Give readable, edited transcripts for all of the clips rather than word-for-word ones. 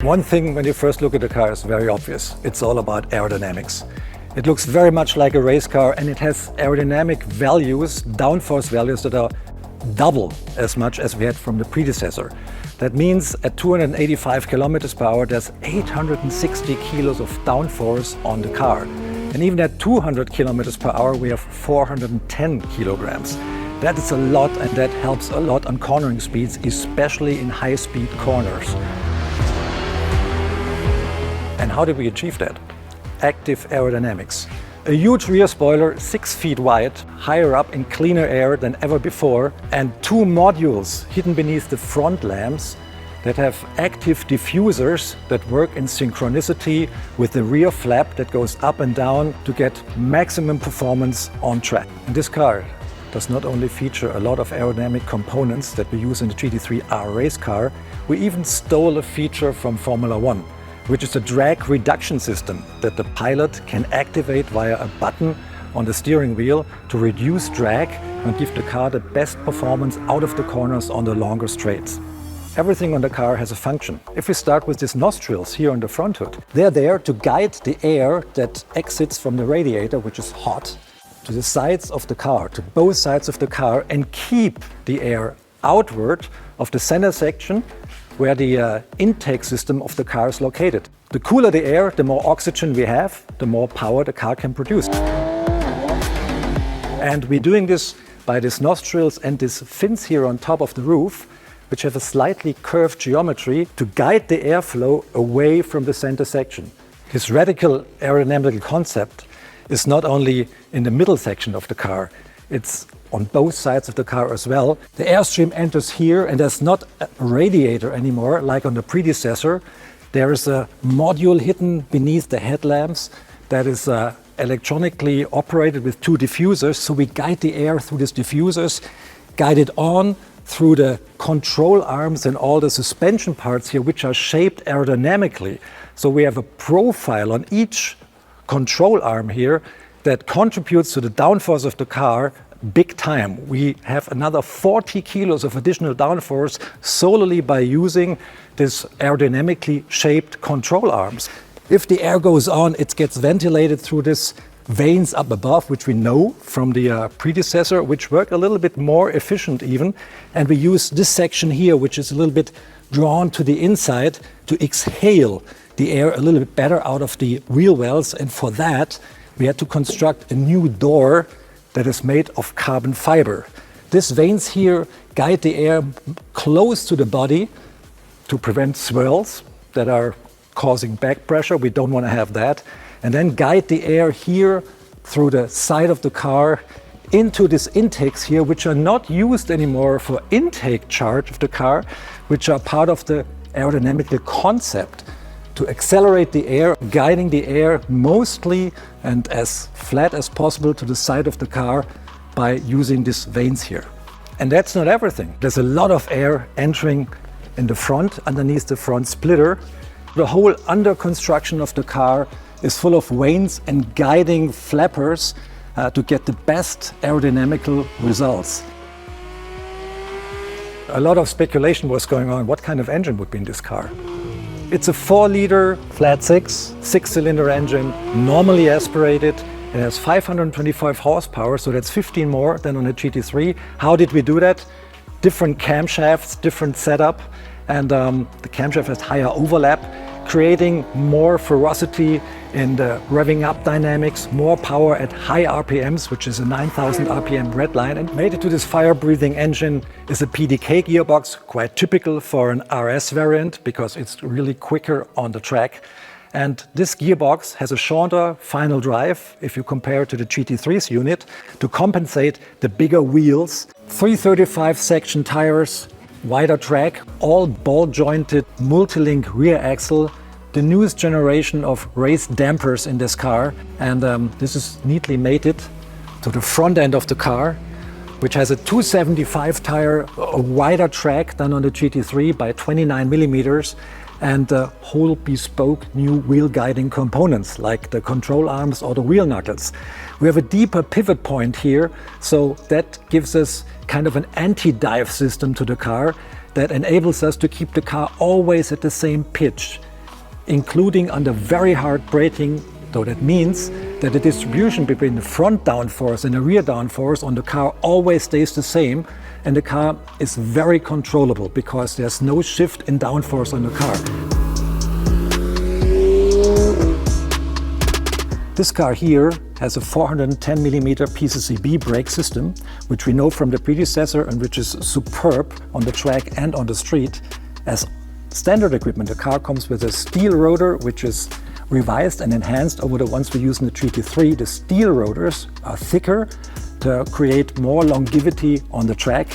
One thing when you first look at the car is very obvious. It's all about aerodynamics. It looks very much like a race car, and it has aerodynamic values, downforce values that are double as much as we had from the predecessor. That means at 285 kilometers per hour, there's 860 kilos of downforce on the car. And even at 200 kilometers per hour, we have 410 kilograms. That is a lot, and that helps a lot on cornering speeds, especially in high-speed corners. And how did we achieve that? Active aerodynamics. A huge rear spoiler, 6 feet wide, higher up in cleaner air than ever before, and 2 modules hidden beneath the front lamps that have active diffusers that work in synchronicity with the rear flap that goes up and down to get maximum performance on track. And this car does not only feature a lot of aerodynamic components that we use in the GT3 R race car, we even stole a feature from Formula One, which is a drag reduction system that the pilot can activate via a button on the steering wheel to reduce drag and give the car the best performance out of the corners on the longer straights. Everything on the car has a function. If we start with these nostrils here on the front hood, they're there to guide the air that exits from the radiator, which is hot, to the sides of the car, to both sides of the car, and keep the air outward of the center section where the intake system of the car is located. The cooler the air, the more oxygen we have, the more power the car can produce. And we're doing this by these nostrils and these fins here on top of the roof, which have a slightly curved geometry to guide the airflow away from the center section. This radical aerodynamical concept is not only in the middle section of the car, it's on both sides of the car as well. The airstream enters here, and there's not a radiator anymore like on the predecessor. There is a module hidden beneath the headlamps that is electronically operated with 2 diffusers. So we guide the air through these diffusers, guide it on through the control arms and all the suspension parts here, which are shaped aerodynamically. So we have a profile on each control arm here that contributes to the downforce of the car big time. We have another 40 kilos of additional downforce solely by using this aerodynamically shaped control arms. If the air goes on, it gets ventilated through these vanes up above, which we know from the predecessor, which work a little bit more efficient even. And we use this section here, which is a little bit drawn to the inside, to exhale the air a little bit better out of the wheel wells. And for that, we had to construct a new door that is made of carbon fiber. These vanes here guide the air close to the body to prevent swirls that are causing back pressure. We don't want to have that. And then guide the air here through the side of the car into these intakes here, which are not used anymore for intake charge of the car, which are part of the aerodynamical concept to accelerate the air, guiding the air mostly and as flat as possible to the side of the car by using these vanes here. And that's not everything. There's a lot of air entering in the front, underneath the front splitter. The whole under construction of the car is full of vanes and guiding flappers to get the best aerodynamical results. A lot of speculation was going on what kind of engine would be in this car. It's a 4-liter flat 6-cylinder engine, normally aspirated. It has 525 horsepower, so that's 15 more than on the GT3. How did we do that? Different camshafts, different setup, and the camshaft has higher overlap, creating more ferocity in the revving up dynamics, more power at high RPMs, which is a 9,000 RPM red line. And mated to this fire-breathing engine is a PDK gearbox, quite typical for an RS variant because it's really quicker on the track. And this gearbox has a shorter final drive if you compare it to the GT3's unit to compensate the bigger wheels. 335 section tires, wider track, all ball-jointed multi-link rear axle, the newest generation of race dampers in this car, and this is neatly mated to the front end of the car, which has a 275 tire, a wider track than on the GT3 by 29 millimeters, and whole bespoke new wheel guiding components like the control arms or the wheel knuckles. We have a deeper pivot point here, so that gives us kind of an anti-dive system to the car that enables us to keep the car always at the same pitch. including under very hard braking. So that means that the distribution between the front downforce and the rear downforce on the car always stays the same, and the car is very controllable because there's no shift in downforce on the car. This car here has a 410mm PCCB brake system, which we know from the predecessor and which is superb on the track and on the street. As standard equipment, the car comes with a steel rotor, which is revised and enhanced over the ones we use in the GT3. The steel rotors are thicker to create more longevity on the track,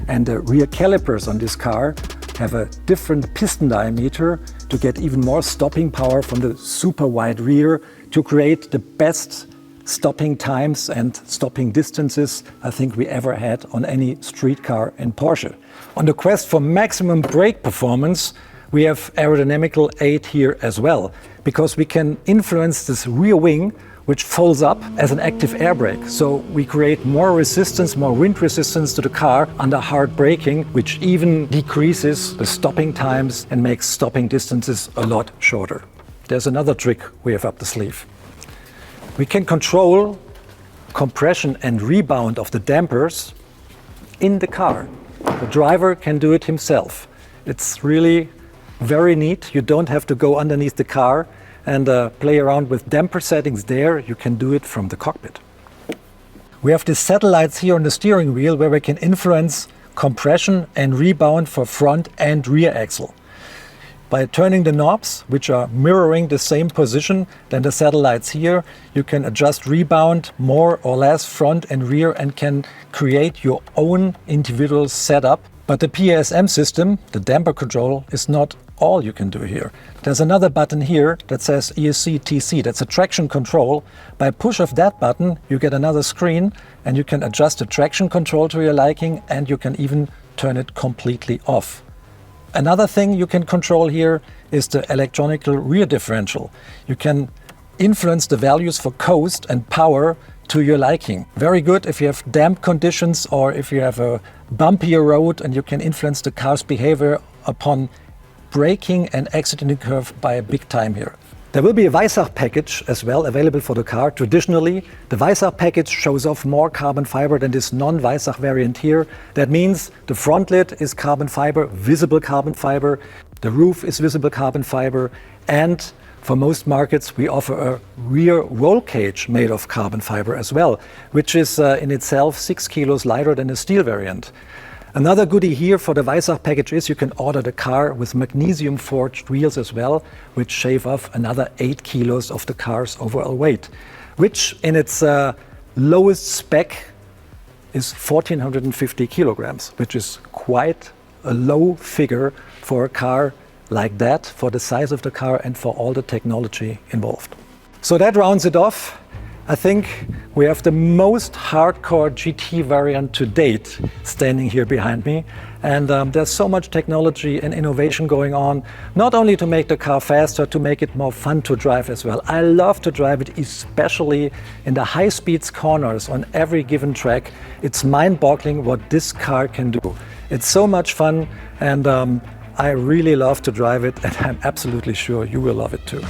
and the rear calipers on this car have a different piston diameter to get even more stopping power from the super wide rear to create the best stopping times and stopping distances I think we ever had on any street car in Porsche. On the quest for maximum brake performance, we have aerodynamical aid here as well, because we can influence this rear wing, which folds up as an active air brake. So we create more resistance, more wind resistance to the car under hard braking, which even decreases the stopping times and makes stopping distances a lot shorter. There's another trick we have up the sleeve. We can control compression and rebound of the dampers in the car. The driver can do it himself. It's really very neat. You don't have to go underneath the car and play around with damper settings there. You can do it from the cockpit. We have these satellites here on the steering wheel where we can influence compression and rebound for front and rear axle. By turning the knobs, which are mirroring the same position than the satellites here, you can adjust rebound more or less front and rear and can create your own individual setup. But the PASM system, the damper control, is not all you can do here. There's another button here that says ESC TC, that's a traction control. By push of that button, you get another screen and you can adjust the traction control to your liking, and you can even turn it completely off. Another thing you can control here is the electronic rear differential. You can influence the values for coast and power to your liking. Very good if you have damp conditions or if you have a bumpier road, and you can influence the car's behavior upon braking and exiting the curve by a big time here. There will be a Weissach package as well available for the car. Traditionally, the Weissach package shows off more carbon fiber than this non-Weissach variant here. That means the front lid is carbon fiber, visible carbon fiber. The roof is visible carbon fiber. And for most markets, we offer a rear roll cage made of carbon fiber as well, which is in itself 6 kilos lighter than the steel variant. Another goodie here for the Weissach package is you can order the car with magnesium forged wheels as well, which shave off another 8 kilos of the car's overall weight, which in its lowest spec is 1450 kilograms, which is quite a low figure for a car like that, for the size of the car and for all the technology involved. So that rounds it off. I think we have the most hardcore GT variant to date standing here behind me, and there's so much technology and innovation going on, not only to make the car faster, to make it more fun to drive as well. I love to drive it, especially in the high speeds corners on every given track. It's mind-boggling what this car can do. It's so much fun, and I really love to drive it, and I'm absolutely sure you will love it too.